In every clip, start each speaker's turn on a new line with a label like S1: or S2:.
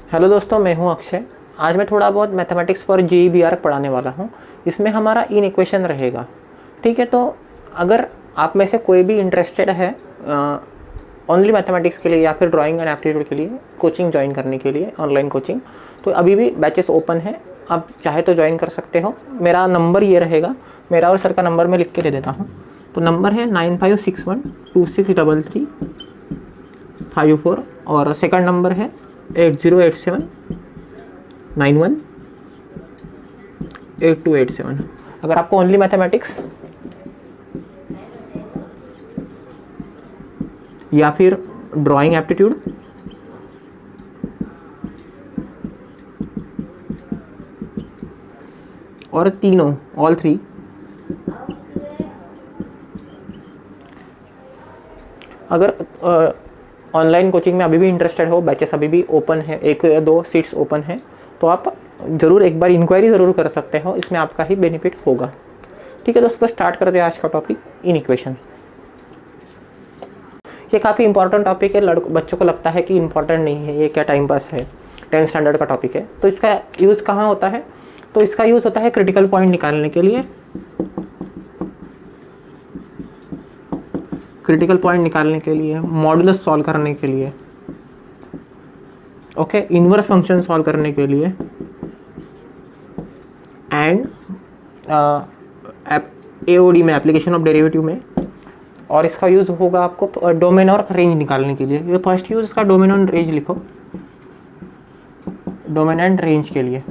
S1: Hello दोस्तों, मैं हूं अक्षय। आज मैं थोड़ा बहुत मैथमेटिक्स फॉर JEE पढ़ाने वाला हूं। इसमें हमारा इन इक्वेशन रहेगा। ठीक है, तो अगर आप में से कोई भी इंटरेस्टेड है ओनली मैथमेटिक्स के लिए या फिर ड्राइंग एंड एप्टीट्यूड के लिए कोचिंग ज्वाइन करने के लिए, ऑनलाइन कोचिंग, तो अभी भी बैचेस ओपन है। आप चाहे तो ज्वाइन कर सकते हो। मेरा नंबर ये रहेगा, मेरा और सर का नंबर मैं लिख के दे देता हूँ। तो नंबर है 9561263354 और सेकंड नंबर है 8087918287। अगर आपको ओनली मैथमेटिक्स या फिर ड्राइंग एप्टीट्यूड और तीनों ऑल थ्री अगर ऑनलाइन कोचिंग में अभी भी इंटरेस्टेड हो, बैचेस अभी भी ओपन है, 1 या 2 सीट्स ओपन है, तो आप ज़रूर एक बार इंक्वायरी ज़रूर कर सकते हो। इसमें आपका ही बेनिफिट होगा। ठीक है दोस्तों, स्टार्ट करते हैं आज का टॉपिक, इन इक्वेशन। ये काफ़ी इंपॉर्टेंट टॉपिक है। बच्चों को लगता है कि इंपॉर्टेंट नहीं है, ये क्या टाइम पास है, 10th स्टैंडर्ड का टॉपिक है। तो इसका यूज़ कहाँ होता है? तो इसका यूज़ होता है क्रिटिकल पॉइंट निकालने के लिए, क्रिटिकल पॉइंट निकालने के लिए, मॉडुलस सॉल्व करने के लिए, ओके, इनवर्स फंक्शन सॉल्व करने के लिए, एंड AOD में, एप्लीकेशन ऑफ डेरिवेटिव में। और इसका यूज़ होगा आपको डोमेन और रेंज निकालने के लिए। ये फर्स्ट यूज़ इसका डोमेन और रेंज लिखो, डोमेन एंड रेंज के लिए।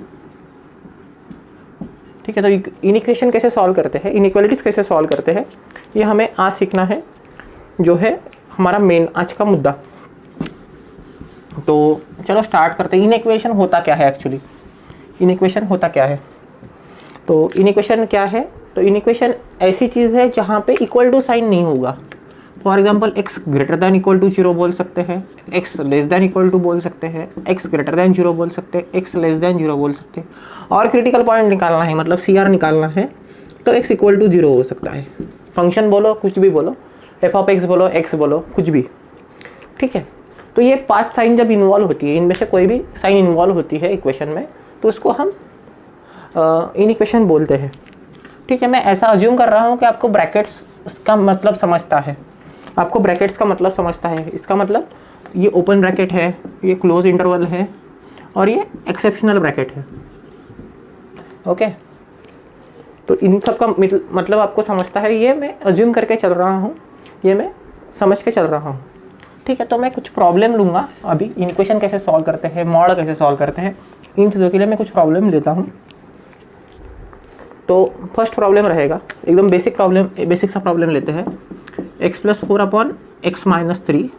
S1: ठीक है, तो इन इक्वेशन कैसे सॉल्व करते हैं, इनइक्वालिटीज़ कैसे सॉल्व करते हैं, ये हमें आज सीखना है, जो है हमारा मेन आज का मुद्दा। तो चलो स्टार्ट करते हैं। इन इक्वेशन होता क्या है एक्चुअली? इन इक्वेशन होता क्या है? तो इन इक्वेशन क्या है? तो इन इक्वेशन ऐसी चीज़ है जहाँ पे इक्वल टू साइन नहीं होगा। For example x greater than equal to 0 बोल सकते हैं, x less than equal to बोल सकते हैं, x ग्रेटर दैन 0 बोल सकते हैं, x लेस दैन 0 बोल सकते हैं। और क्रिटिकल पॉइंट निकालना है, मतलब CR निकालना है, तो x इक्वल टू 0 हो सकता है। फंक्शन बोलो, कुछ भी बोलो, f(x) बोलो, x बोलो, कुछ भी। ठीक है, तो ये 5 साइन जब इन्वॉल्व होती है, इनमें से कोई भी साइन इन्वॉल्व होती है इक्वेशन में, तो उसको हम इन इक्वेशन बोलते हैं। ठीक है, मैं ऐसा अज्यूम कर रहा हूँ कि आपको ब्रैकेट्स का मतलब समझता है, आपको ब्रैकेट्स का मतलब समझता है। इसका मतलब ये ओपन ब्रैकेट है, ये क्लोज इंटरवल है, और ये एक्सेप्शनल ब्रैकेट है। ओके, तो इन सब का मतलब आपको समझता है। ये मैं अज्यूम करके चल रहा हूँ, ये मैं समझ के चल रहा हूँ। ठीक है, तो मैं कुछ प्रॉब्लम लूँगा अभी। इक्वेशन कैसे सॉल्व करते हैं, मॉड कैसे सॉल्व करते हैं, इन चीज़ों के लिए मैं कुछ प्रॉब्लम लेता हूँ। तो फर्स्ट प्रॉब्लम रहेगा एकदम बेसिक प्रॉब्लम, बेसिक सा प्रॉब्लम लेते हैं। x + 4/x - 3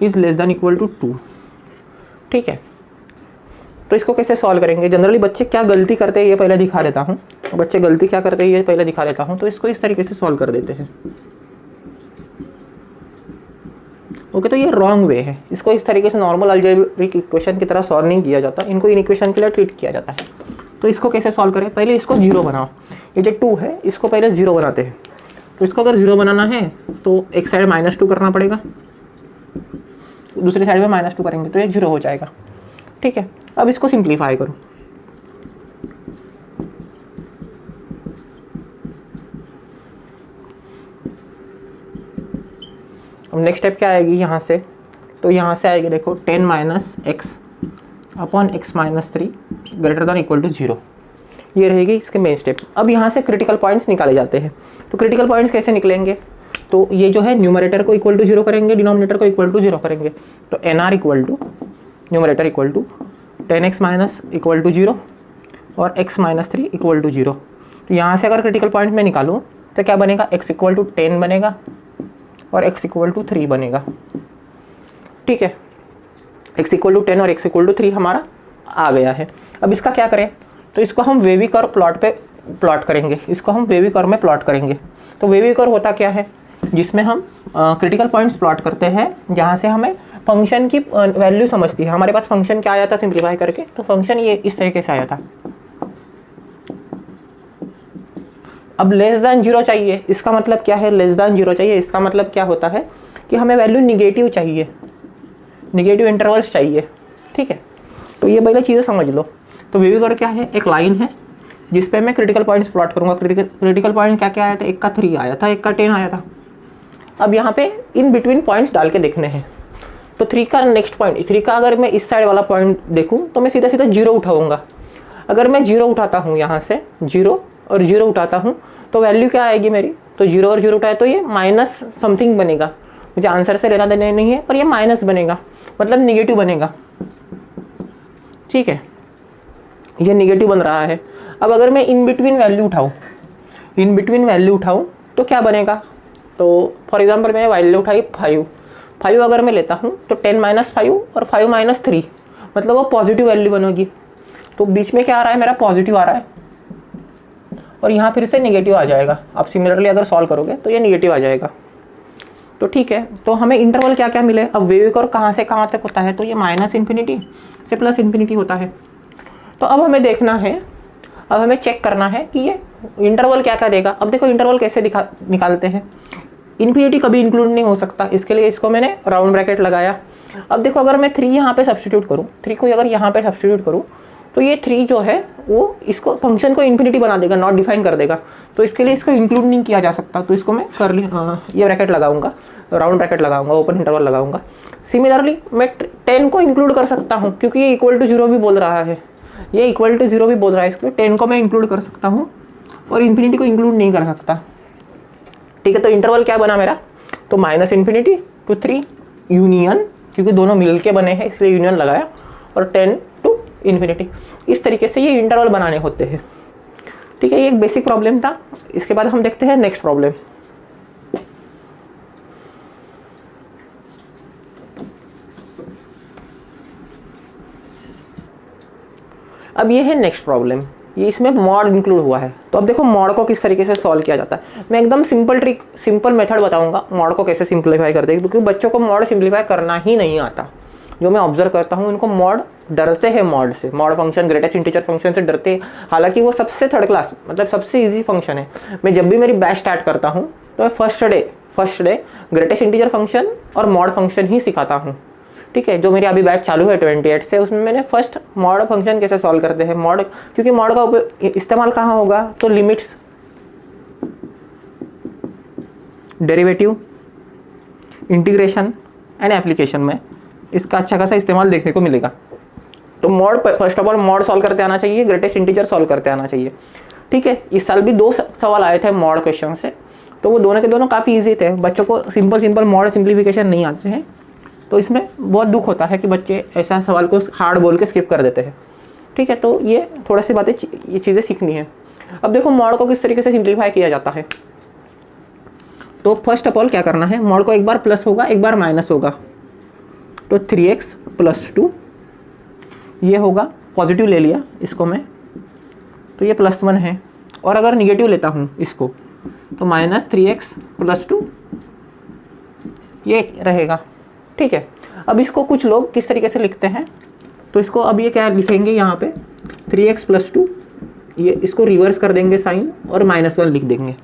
S1: is less than equal to 2। ठीक है, तो इसको कैसे सॉल्व करेंगे? जनरली बच्चे क्या गलती करते हैं ये पहले दिखा देता हूँ। बच्चे गलती क्या करते हैं ये पहले दिखा देता हूँ। तो इसको इस तरीके से सॉल्व कर देते हैं। ओके, तो ये रॉन्ग वे है। इसको इस तरीके से नॉर्मल अलजेब्रिक इक्वेशन की तरह सॉल्व नहीं किया जाता, इनको इन इक्वेशन के लिए ट्रीट किया जाता है। तो इसको कैसे सॉल्व करें? पहले इसको 0 बनाओ। ये जो 2 है इसको पहले 0 बनाते हैं। तो इसको अगर 0 बनाना है तो एक साइड -2 करना पड़ेगा, दूसरी साइड में -2 करेंगे तो ये 0 हो जाएगा। ठीक है, अब इसको सिंप्लीफाई करो। अब नेक्स्ट स्टेप क्या आएगी यहाँ से? तो यहाँ से आएगी, देखो 10 - x upon x - 3 greater than equal to 0। ये रहेगी इसके मेन स्टेप। अब यहाँ से क्रिटिकल पॉइंट्स निकाले जाते हैं। तो क्रिटिकल पॉइंट्स कैसे निकलेंगे? तो ये जो है न्यूमरेटर को इक्वल टू 0 करेंगे, डिनोमिनेटर को इक्वल टू 0 करेंगे। तो NR equal to numerator equal to 10x - equal to 0 और x - 3 इक्वल टू 0। तो यहाँ से अगर क्रिटिकल पॉइंट में निकालूँ तो क्या बनेगा? x इक्वल टू 10 बनेगा और x इक्वल टू 3 बनेगा। ठीक है, x इक्वल टू 10 और x इक्वल टू 3 हमारा आ गया है। अब इसका क्या करें? तो इसको हम वेवी कर्व प्लॉट पे प्लॉट करेंगे। इसको हम वेवी कर्व में प्लॉट करेंगे। तो वेवी कर्व होता क्या है? जिसमें हम क्रिटिकल पॉइंट्स प्लॉट करते हैं, जहाँ से हमें फंक्शन की वैल्यू समझती है। हमारे पास फंक्शन क्या आया था सिंप्लीफाई करके? तो फंक्शन ये इस तरीके से आया था। अब लेस दैन 0 चाहिए, इसका मतलब क्या है? लेस दैन 0 चाहिए, इसका मतलब क्या होता है कि हमें वैल्यू निगेटिव चाहिए, निगेटिव इंटरवल्स चाहिए। ठीक है, तो ये पहले चीज़ें समझ लो। तो वेविकर क्या है, एक लाइन है जिस पे मैं क्रिटिकल पॉइंट्स प्लॉट करूँगा। क्रिटिकल पॉइंट क्या क्या आया था, एक का 3 आया था, एक का 10 आया था। अब यहाँ पे इन बिटवीन पॉइंट्स डाल के देखने हैं। तो 3 का नेक्स्ट पॉइंट, 3 का अगर मैं इस साइड वाला पॉइंट देखूँ तो मैं सीधा सीधा 0 उठाऊंगा। अगर मैं 0 उठाता हूँ यहाँ से, 0 और 0 उठाता हूँ तो वैल्यू क्या आएगी मेरी, तो 0 और 0 उठाए तो ये माइनस समथिंग बनेगा। मुझे आंसर से लेना देना नहीं है, पर ये माइनस बनेगा, मतलब निगेटिव बनेगा। ठीक है, ये निगेटिव बन रहा है। अब अगर मैं इन बिटवीन वैल्यू उठाऊँ तो क्या बनेगा, तो फॉर एग्जांपल मैंने वैल्यू उठाई 5 अगर मैं लेता हूँ तो 10 - 5 और 5 - 3, मतलब वो पॉजिटिव वैल्यू बनेगी। तो बीच में क्या आ रहा है, मेरा पॉजिटिव आ रहा है, और यहाँ फिर से निगेटिव आ जाएगा। आप सिमिलरली अगर सॉल्व करोगे तो ये निगेटिव आ जाएगा। तो ठीक है, तो हमें इंटरवल क्या क्या मिले। अब वेविकर कहाँ से कहाँ तक होता है, तो ये -∞ से +∞ होता है। तो अब हमें देखना है, अब हमें चेक करना है कि ये इंटरवल क्या क्या देगा। अब देखो इंटरवल कैसे निकालते हैं। इन्फिनिटी कभी इंक्लूड नहीं हो सकता, इसके लिए इसको मैंने राउंड ब्रैकेट लगाया। अब देखो अगर मैं 3 यहाँ पे सब्स्टिट्यूट करूँ, 3 को अगर यहाँ पे सब्स्टिट्यूट करूँ तो ये 3 जो है वो इसको फंक्शन को इन्फिनिटी बना देगा, नॉट डिफाइन कर देगा। तो इसके लिए इसको इंक्लूड नहीं किया जा सकता, तो इसको मैं ये ब्रैकेट लगाऊंगा, राउंड ब्रैकेट लगाऊंगा, ओपन इंटरवल लगाऊंगा। सिमिलरली मैं 10 को इंक्लूड कर सकता हूँ, क्योंकि ये =0 भी बोल रहा है, ये =0 भी बोल रहा है, इसलिए 10 को मैं इंक्लूड कर सकता हूँ और इन्फिनिटी को इंक्लूड नहीं कर सकता। ठीक है, तो इंटरवल क्या बना मेरा, तो -∞ to 3 यूनियन, क्योंकि दोनों मिल के बने हैं इसलिए यूनियन लगाया, और 10 to ∞। इस तरीके से ये इंटरवल बनाने होते हैं। ठीक है, ये एक बेसिक प्रॉब्लम था। इसके बाद हम देखते हैं नेक्स्ट प्रॉब्लम। अब ये है नेक्स्ट प्रॉब्लम, ये इसमें मॉड इंक्लूड हुआ है। तो अब देखो मॉड को किस तरीके से सॉल्व किया जाता है। मैं एकदम सिंपल मेथड बताऊंगा मॉड को कैसे सिंप्लीफाई करते हैं, क्योंकि बच्चों को मॉड सिंप्लीफाई करना ही नहीं आता। जो मैं ऑब्जर्व करता हूँ उनको मॉड डरते हैं, मॉड से, mod function, greatest integer function से डरते हैं। हालांकि वो सबसे थर्ड क्लास, मतलब सबसे ईजी फंक्शन है। मैं जब भी मेरी बैच स्टार्ट करता हूँ तो मैं first day greatest integer function और मॉड फंक्शन ही सिखाता हूँ। ठीक है, जो मेरी अभी बैच चालू है 28 से, उसमें मैंने फर्स्ट मॉड फंक्शन कैसे सॉल्व करते हैं, मॉड, क्योंकि मॉड का इस्तेमाल कहाँ होगा, तो limits, derivative, integration and application में इसका अच्छा खासा इस्तेमाल देखने को मिलेगा। तो mod, first of all mod solve करते आना चाहिए, ग्रेटेस्ट इंटीजर सॉल्व करते आना चाहिए। ठीक है, इस साल भी 2 सवाल आए थे मॉड क्वेश्चन से, तो वो दोनों के दोनों काफ़ी ईजी थे। बच्चों को सिंपल मॉड सिंप्लीफिकेशन नहीं आते हैं, तो इसमें बहुत दुख होता है कि बच्चे ऐसा सवाल को हार्ड बोल के स्किप कर देते हैं। ठीक है, तो ये थोड़ा सी बातें, ये चीज़ें सीखनी है। अब देखो मॉड को किस तरीके से सिंप्लीफाई किया जाता है। तो फर्स्ट ऑफ ऑल क्या करना है, मॉड को एक बार प्लस होगा, एक बार माइनस होगा। तो 3x + 2 ये होगा, पॉजिटिव ले लिया इसको मैं, तो ये +1 है। और अगर निगेटिव लेता हूँ इसको तो -3x + 2 ये रहेगा। ठीक है, अब इसको कुछ लोग किस तरीके से लिखते हैं, तो इसको अब ये क्या लिखेंगे, यहाँ पे 3x + 2, ये इसको रिवर्स कर देंगे साइन और -1 लिख देंगे।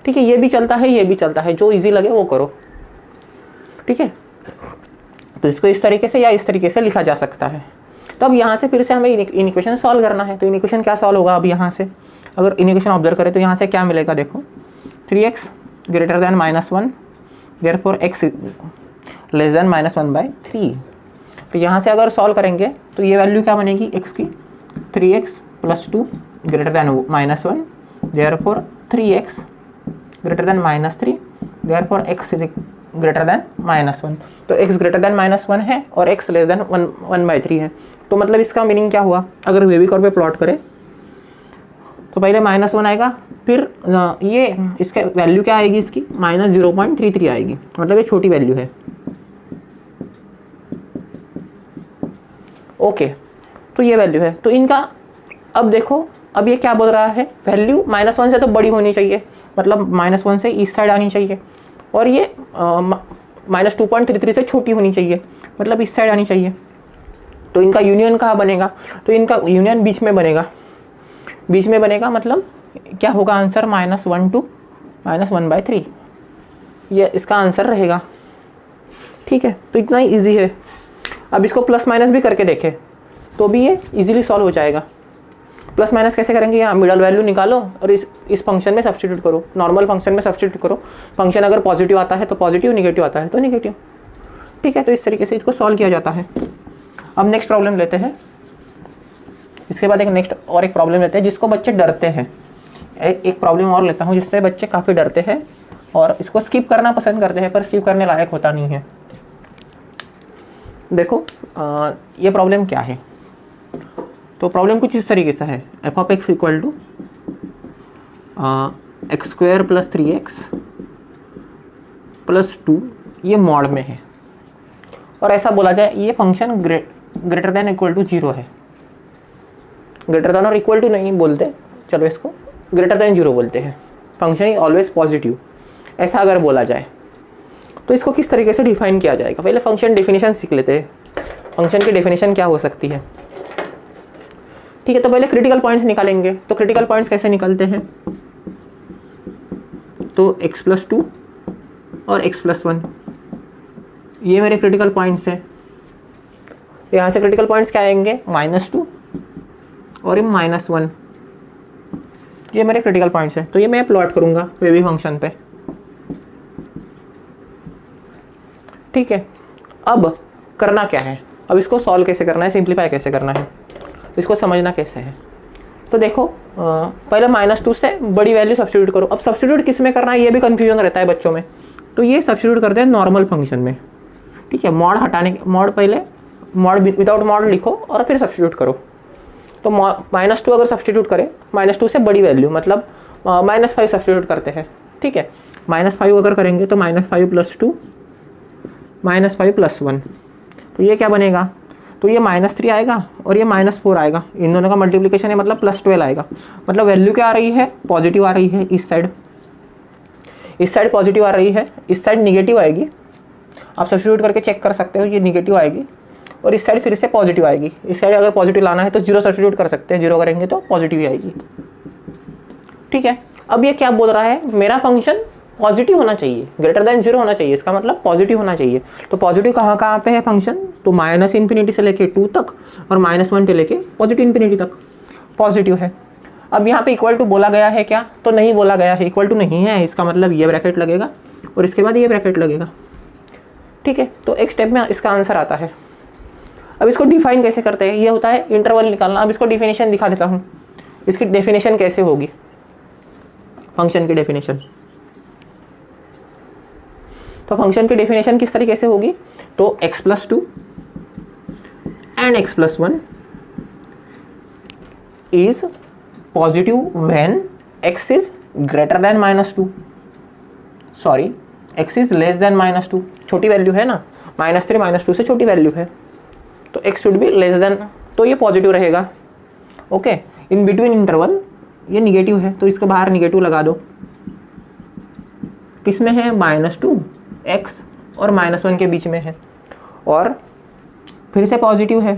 S1: ठीक है, ये भी चलता है, ये भी चलता है, जो इजी लगे वो करो। ठीक है, तो इसको इस तरीके से या इस तरीके से लिखा जा सकता है। तो अब यहाँ से फिर से हमें इन इक्वेशन सॉल्व करना है। तो इन इक्वेशन क्या सॉल्व होगा, अब यहाँ से अगर इन इक्वेशन ऑब्जर्व करें तो यहाँ से क्या मिलेगा, देखो 3x > -1, देयरफॉर x < -1/3। तो यहाँ से अगर सॉल्व करेंगे तो ये वैल्यू क्या बनेगी x की, 3x + 2 < -1, therefore 3x <-3, therefore x <-1। तो x <-1 है और x <1/3 है। तो मतलब इसका मीनिंग क्या हुआ, अगर वेविकर पे प्लॉट करें तो पहले -1 आएगा, फिर ये इसका वैल्यू क्या आएगी, इसकी -0.33 आएगी, मतलब ये छोटी वैल्यू है। ओके, तो ये वैल्यू है। तो इनका अब देखो, अब ये क्या बोल रहा है, वैल्यू -1 से तो बड़ी होनी चाहिए, मतलब -1 से इस साइड आनी चाहिए, और ये -2.33 से छोटी होनी चाहिए, मतलब इस साइड आनी चाहिए। तो इनका यूनियन कहाँ बनेगा, तो इनका यूनियन बीच में बनेगा, मतलब क्या होगा आंसर, -1 to -1/3, ये इसका आंसर रहेगा। ठीक है, तो इतना ही ईजी है। अब इसको प्लस माइनस भी करके देखें, तो भी ये इजीली सॉल्व हो जाएगा। प्लस माइनस कैसे करेंगे, यहाँ मिडल वैल्यू निकालो और इस फंक्शन में सब्स्टिट्यूट करो, नॉर्मल फंक्शन में सब्स्टिट्यूट करो। फंक्शन अगर पॉजिटिव आता है तो पॉजिटिव, निगेटिव आता है तो निगेटिव। ठीक है, तो इस तरीके से इसको सॉल्व किया जाता है। अब नेक्स्ट प्रॉब्लम लेते हैं। इसके बाद एक प्रॉब्लम लेते हैं जिसको बच्चे डरते हैं। एक प्रॉब्लम और लेता हूँ जिससे बच्चे काफ़ी डरते हैं और इसको स्किप करना पसंद करते हैं, पर स्किप करने लायक होता नहीं है। देखो ये प्रॉब्लम क्या है। तो प्रॉब्लम कुछ इस तरीके से है, F of X equal to X square plus 3x plus 2 ये मॉड में है और ऐसा बोला जाए ये function greater than equal to 0 है। ग्रेटर देन और इक्वल टू नहीं बोलते, चलो इसको ग्रेटर देन 0 बोलते हैं। फंक्शन इज ऑलवेज पॉजिटिव, ऐसा अगर बोला जाए तो इसको किस तरीके से डिफाइन किया जाएगा। पहले फंक्शन डेफिनेशन सीख लेते हैं। फंक्शन की डेफिनेशन क्या हो सकती है। ठीक है, तो पहले क्रिटिकल पॉइंट्स निकालेंगे। तो क्रिटिकल पॉइंट्स कैसे निकलते हैं, तो x प्लस 2 और x प्लस 1 ये मेरे क्रिटिकल पॉइंट्स हैं। यहाँ से क्रिटिकल पॉइंट्स क्या आएंगे, -2 और -1 ये मेरे क्रिटिकल पॉइंट्स हैं। तो ये मैं प्लॉट करूँगा वेवी फंक्शन पे। ठीक है, अब करना क्या है, अब इसको सॉल्व कैसे करना है, सिंप्लीफाई कैसे करना है, इसको समझना कैसे है। तो देखो पहले -2 से बड़ी वैल्यू सब्स्टिट्यूट करो। अब सब्स्टिट्यूट किस में करना है ये भी कन्फ्यूजन रहता है बच्चों में, तो ये सब्स्टिट्यूट करते हैं नॉर्मल फंक्शन में। ठीक है, मॉड हटाने, मॉड पहले मॉड विदाउट मॉड लिखो और फिर सब्स्टिट्यूट करो। तो -2 अगर सब्स्टिट्यूट करें, -2 से बड़ी वैल्यू मतलब -5 सब्स्टिट्यूट करते हैं। ठीक है, -5 अगर करेंगे तो -5 प्लस 2 -5 प्लस 1, तो ये क्या बनेगा, तो ये -3 आएगा और ये -4 आएगा। इन दोनों का मल्टीप्लिकेशन है मतलब +12 आएगा। मतलब वैल्यू क्या आ रही है, पॉजिटिव आ रही है। इस साइड पॉजिटिव आ रही है, इस साइड निगेटिव आएगी। आप सब्स्टिट्यूट करके चेक कर सकते हो, ये निगेटिव आएगी और इस साइड फिर से पॉजिटिव आएगी। इस साइड अगर पॉजिटिव लाना है तो 0 सब्स्टिट्यूट कर सकते हैं, 0 करेंगे तो पॉजिटिव ही आएगी। ठीक है, अब ये क्या बोल रहा है, मेरा फंक्शन पॉजिटिव होना चाहिए, ग्रेटर देन 0 होना चाहिए, इसका मतलब पॉजिटिव होना चाहिए। तो पॉजिटिव कहाँ पे है फंक्शन, तो -∞ से लेके 2 तक और -1 से लेके +∞ तक पॉजिटिव है। अब यहाँ पे इक्वल टू बोला गया है क्या, तो नहीं बोला गया है, इक्वल टू नहीं है। इसका मतलब ये ब्रैकेट लगेगा और इसके बाद ये ब्रैकेट लगेगा। ठीक है, तो एक स्टेप में इसका आंसर आता है। अब इसको डिफाइन कैसे करते हैं, ये होता है इंटरवल निकालना। अब इसको डिफिनेशन दिखा देता हूँ, इसकी डेफिनेशन कैसे होगी, फंक्शन की डेफिनेशन। तो फंक्शन की डेफिनेशन किस तरीके से होगी, तो x plus 2 and x plus 1 is positive when x is greater than -2, sorry x is less than -2। छोटी वैल्यू है ना, -3 -2 से छोटी वैल्यू है, तो x should be less than, तो ये पॉजिटिव रहेगा। ओके, इन बिटवीन इंटरवल ये निगेटिव है, तो इसके बाहर निगेटिव लगा दो। किस में है, -2 x और -1 के बीच में है और फिर से पॉजिटिव है,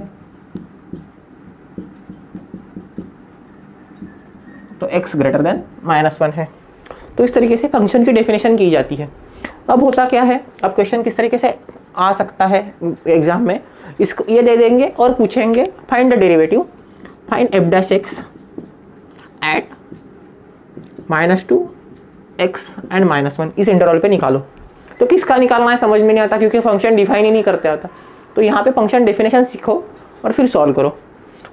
S1: तो x ग्रेटर देन -1 है। तो इस तरीके से फंक्शन की डेफिनेशन की जाती है। अब होता क्या है, अब क्वेश्चन किस तरीके से आ सकता है एग्जाम में, इसको ये दे देंगे और पूछेंगे find the derivative, find f dash x at -2 x and -1 इस इंटरवल पे निकालो। तो किसका निकालना है समझ में नहीं आता, क्योंकि फंक्शन डिफाइन ही नहीं करते आता। तो यहाँ पे फंक्शन डेफिनेशन सीखो और फिर सॉल्व करो।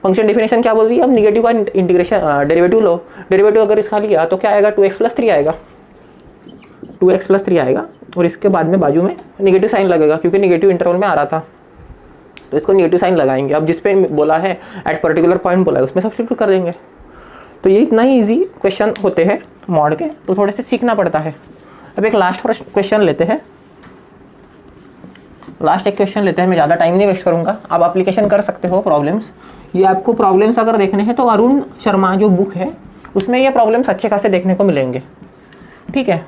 S1: फंक्शन डेफिनेशन क्या बोल रही है, अब निगेटिव का इंटीग्रेशन डेरिवेटिव लो। डेरिवेटिव अगर इसका लिया तो क्या आएगा, 2x प्लस 3 आएगा, 2x प्लस 3 आएगा और इसके बाद में बाजू में निगेटिव साइन लगेगा, क्योंकि निगेटिव इंटरवल में आ रहा था, तो इसको निगेटिव साइन लगाएंगे। अब जिस पे बोला है एट पर्टिकुलर पॉइंट बोला है उसमें सब्स्टिट्यूट कर देंगे। तो ये इतना ही ईजी क्वेश्चन होते हैं मॉड के, तो थोड़े से सीखना पड़ता है। अब एक लास्ट क्वेश्चन लेते हैं, लास्ट एक क्वेश्चन लेते हैं, मैं ज़्यादा टाइम नहीं वेस्ट करूँगा। आप एप्लीकेशन कर सकते हो प्रॉब्लम्स, ये आपको प्रॉब्लम्स अगर देखने हैं तो अरुण शर्मा जो बुक है उसमें ये प्रॉब्लम्स अच्छे खासे देखने को मिलेंगे। ठीक है,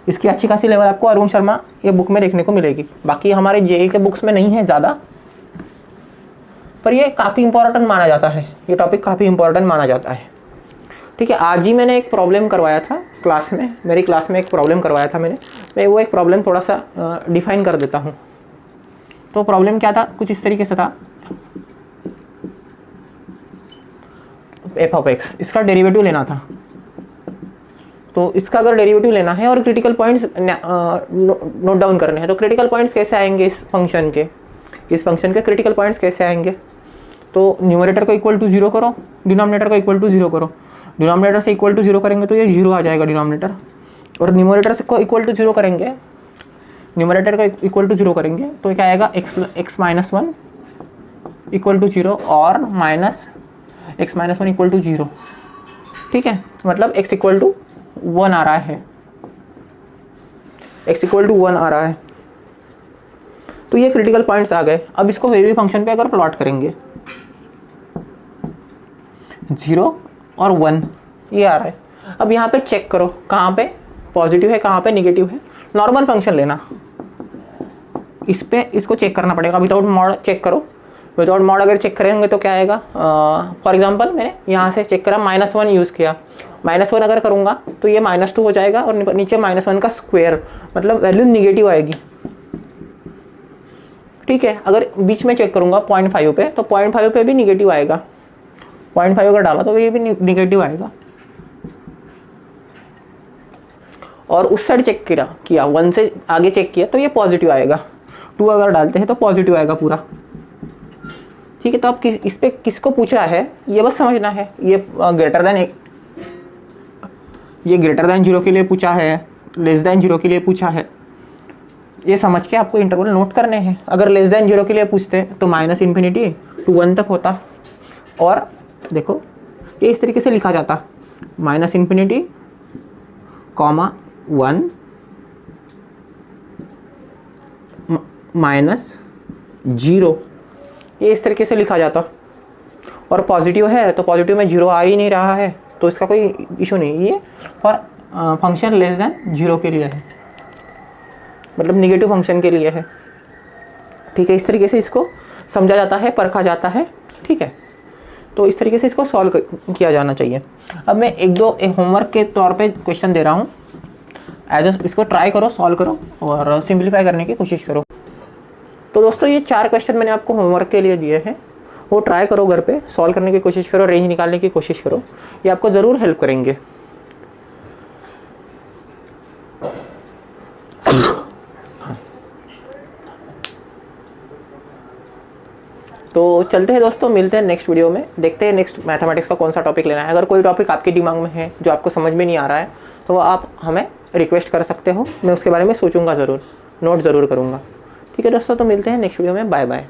S1: इसकी अच्छी खासी लेवल आपको अरुण शर्मा ये बुक में देखने को मिलेगी। बाकी हमारे जेई के बुक्स में नहीं है ज़्यादा, पर ये काफ़ी इंपॉर्टेंट माना जाता है, ये टॉपिक काफ़ी इंपॉर्टेंट माना जाता है। ठीक है, आज ही मैंने एक प्रॉब्लम करवाया था क्लास में, मेरी क्लास में एक प्रॉब्लम करवाया था मैं वो एक प्रॉब्लम थोड़ा सा डिफाइन कर देता हूँ। तो प्रॉब्लम क्या था, कुछ इस तरीके से था। एफ ऑफ एक्स, इसका डेरिवेटिव लेना था। तो इसका अगर डेरिवेटिव लेना है और क्रिटिकल पॉइंट्स नोट डाउन करने हैं, तो क्रिटिकल पॉइंट्स कैसे आएंगे इस फंक्शन के क्रिटिकल पॉइंट्स कैसे आएंगे? तो न्यूमरेटर को इक्वल टू 0 करो, डिनोमिनेटर को इक्वल टू 0 करो। डिनोमिनेटर से इक्वल टू 0 करेंगे तो ये 0 आ जाएगा डिनोमिनेटर, और न्यूमरेटर से को इक्वल टू 0 करेंगे, न्यूमरेटर को इक्वल टू 0 करेंगे तो क्या आएगा, x माइनस 1 इक्वल टू 0 और minus x minus 1 equal to 0। ठीक है, मतलब x इक्वल टू 1 आ रहा है, x इक्वल टू 1 आ रहा है। तो ये क्रिटिकल पॉइंट्स आ गए। अब इसको वेव फंक्शन पे अगर प्लॉट करेंगे, 0 और 1 ये आ रहा है। अब यहाँ पे चेक करो कहाँ पे पॉजिटिव है कहाँ पे निगेटिव है। नॉर्मल फंक्शन लेना, इस पे इसको चेक करना पड़ेगा। विदाउट मॉड चेक करो, विदाउट मॉड अगर चेक करेंगे तो क्या आएगा। फॉर एग्जांपल मैंने यहाँ से चेक करा, -1 यूज़ किया, -1 अगर करूँगा तो ये -2 हो जाएगा और नीचे -1 का स्क्वायर, मतलब वैल्यू निगेटिव आएगी। ठीक है, अगर बीच में चेक करूँगा 0.5 पे, तो 0.5 पे भी निगेटिव आएगा। 0.5 अगर डाला तो ये भी निगेटिव आएगा। और उस साइड चेक किया 1 से आगे चेक किया तो ये पॉजिटिव आएगा। 2 अगर डालते हैं तो पॉजिटिव आएगा पूरा। ठीक है, तो अब इस पे किसको पूछा है ये बस समझना है। ये ग्रेटर देन 0 के लिए पूछा है, लेस देन 0 के लिए पूछा है। ये समझ के आपको इंटरवल नोट करने हैं। अगर लेस देन 0 के लिए पूछते तो -∞ to 1 तक होता, और देखो ये इस तरीके से लिखा जाता, -∞, (1) -0, ये इस तरीके से लिखा जाता। और पॉजिटिव है तो पॉजिटिव में 0 आ ही नहीं रहा है तो इसका कोई इशू नहीं। ये फॉर फंक्शन लेस देन 0 के लिए है, मतलब निगेटिव फंक्शन के लिए है। ठीक है, इस तरीके से इसको समझा जाता है, परखा जाता है। ठीक है, तो इस तरीके से इसको सॉल्व किया जाना चाहिए। अब मैं एक होमवर्क के तौर पे क्वेश्चन दे रहा हूँ, इसको ट्राई करो, सॉल्व करो और सिंप्लीफाई करने की कोशिश करो। तो दोस्तों ये 4 क्वेश्चन मैंने आपको होमवर्क के लिए दिए हैं, वो ट्राई करो, घर पे सॉल्व करने की कोशिश करो, रेंज निकालने की कोशिश करो, ये आपको ज़रूर हेल्प करेंगे। तो चलते हैं दोस्तों, मिलते हैं नेक्स्ट वीडियो में, देखते हैं नेक्स्ट मैथमेटिक्स का कौन सा टॉपिक लेना है। अगर कोई टॉपिक आपके दिमाग में है जो आपको समझ में नहीं आ रहा है तो वो आप हमें रिक्वेस्ट कर सकते हो, मैं उसके बारे में सोचूंगा ज़रूर, नोट ज़रूर करूँगा। ठीक है दोस्तों, तो मिलते हैं नेक्स्ट वीडियो में, बाय बाय।